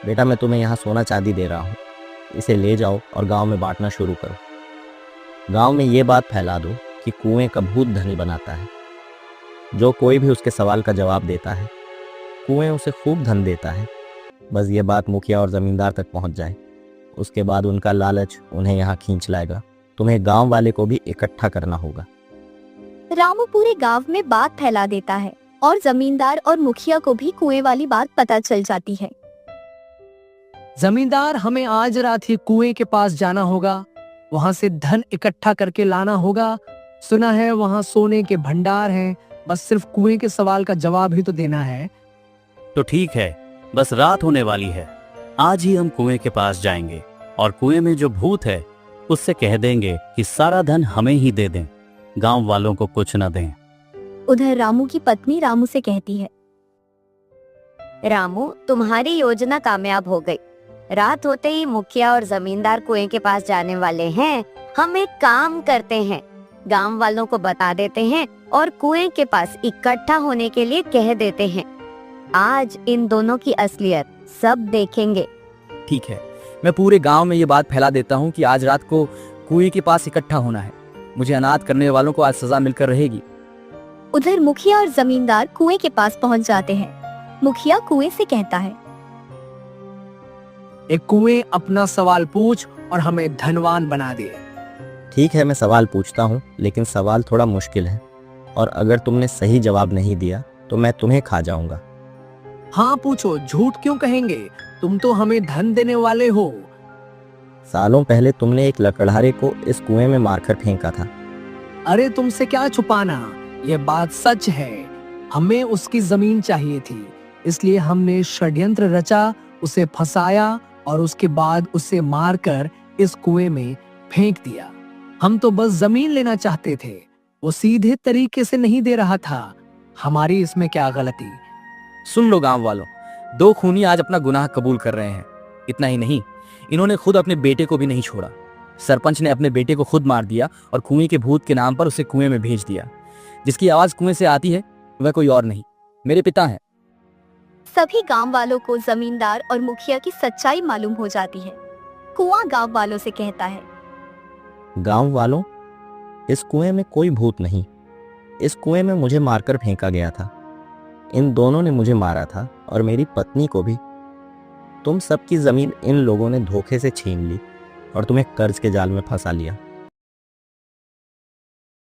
बेटा मैं तुम्हें यहाँ सोना चांदी दे रहा हूँ, इसे ले जाओ और गांव में बांटना शुरू करो। गांव में ये बात फैला दो कि कुएं का भूत धनी बनाता है। जो कोई भी उसके सवाल का जवाब देता है, कुएं उसे खूब धन देता है। बस ये बात मुखिया और जमींदार तक पहुंच जाए, उसके बाद उनका लालच उन्हें यहाँ खींच लाएगा। तुम्हें गांव वाले को भी इकट्ठा करना होगा। रामू पूरे गांव में बात फैला देता है और जमींदार और मुखिया को भी कुएं वाली बात पता चल जाती है। जमींदार, हमें आज रात ही कुएं के पास जाना होगा, वहां से धन इकट्ठा करके लाना होगा। सुना है वहां सोने के भंडार हैं, बस सिर्फ कुएं के सवाल का जवाब ही तो देना है। तो ठीक है, बस रात होने वाली है, आज ही हम कुएं के पास जाएंगे और कुएं में जो भूत है उससे कह देंगे कि सारा धन हमें ही दे दें, गांव वालों को कुछ न दें। उधर रामू की पत्नी रामू से कहती है, रामू, तुम्हारी योजना कामयाब हो गई। रात होते ही मुखिया और जमींदार कुएं के पास जाने वाले हैं। हम एक काम करते हैं, गांव वालों को बता देते हैं और कुएं के पास इकट्ठा होने के लिए कह देते हैं। आज इन दोनों की असलियत सब देखेंगे। ठीक है, मैं पूरे गांव में ये बात फैला देता हूँ कि आज रात को कुएं के पास इकट्ठा होना है। मुझे अनाथ करने वालों को आज सजा मिलकर रहेगी। उधर मुखिया और जमींदार कुएं के पास पहुंच जाते हैं। मुखिया कुएं से कहता है, एक कुएं अपना सवाल पूछ और हमें धनवान बना दे। ठीक है, मैं सवाल पूछता हूँ, लेकिन सवाल थोड़ा मुश्किल है और अगर तुमने सही जवाब नहीं दिया तो मैं तुम्हें खा जाऊंगा। हाँ पूछो, झूठ क्यों कहेंगे? तुम तो हमें धन देने वाले हो। सालों पहले तुमने एक लकड़हारे को इस कुएं में मारकर फेंका था। अरे तुमसे क्या छुपाना, ये बात सच है। हमें उसकी जमीन चाहिए थी, इसलिए हमने षड्यंत्र रचा, उसे फंसाया और उसके बाद उसे मारकर इस कुएं में फेंक दिया। हम तो बस जमीन लेना चाहते थे, वो सीधे तरीके से नहीं दे रहा था। हमारी इसमें क्या गलती? सुन लो गांव वालों, दो खूनी आज अपना गुनाह कबूल कर रहे हैं। इतना ही नहीं, इन्होंने खुद अपने बेटे को भी नहीं छोड़ा। सरपंच ने अपने बेटे को खुद मार दिया और कुएं के भूत के नाम पर उसे कुएं में भेज दिया। जिसकी आवाज कुएं से आती है वह कोई और नहीं, मेरे पिता हैं। सभी गांव वालों को जमींदार और मुखिया की सच्चाई मालूम हो जाती है। कुआं गांव वालों से कहता है, गांव वालों, इस कुएं में कोई भूत नहीं। इस कुएं में मुझे मारकर फेंका गया था। इन दोनों ने मुझे मारा था और मेरी पत्नी को भी। तुम सबकी जमीन इन लोगों ने धोखे से छीन ली और तुम्हें कर्ज के जाल में फंसा लिया।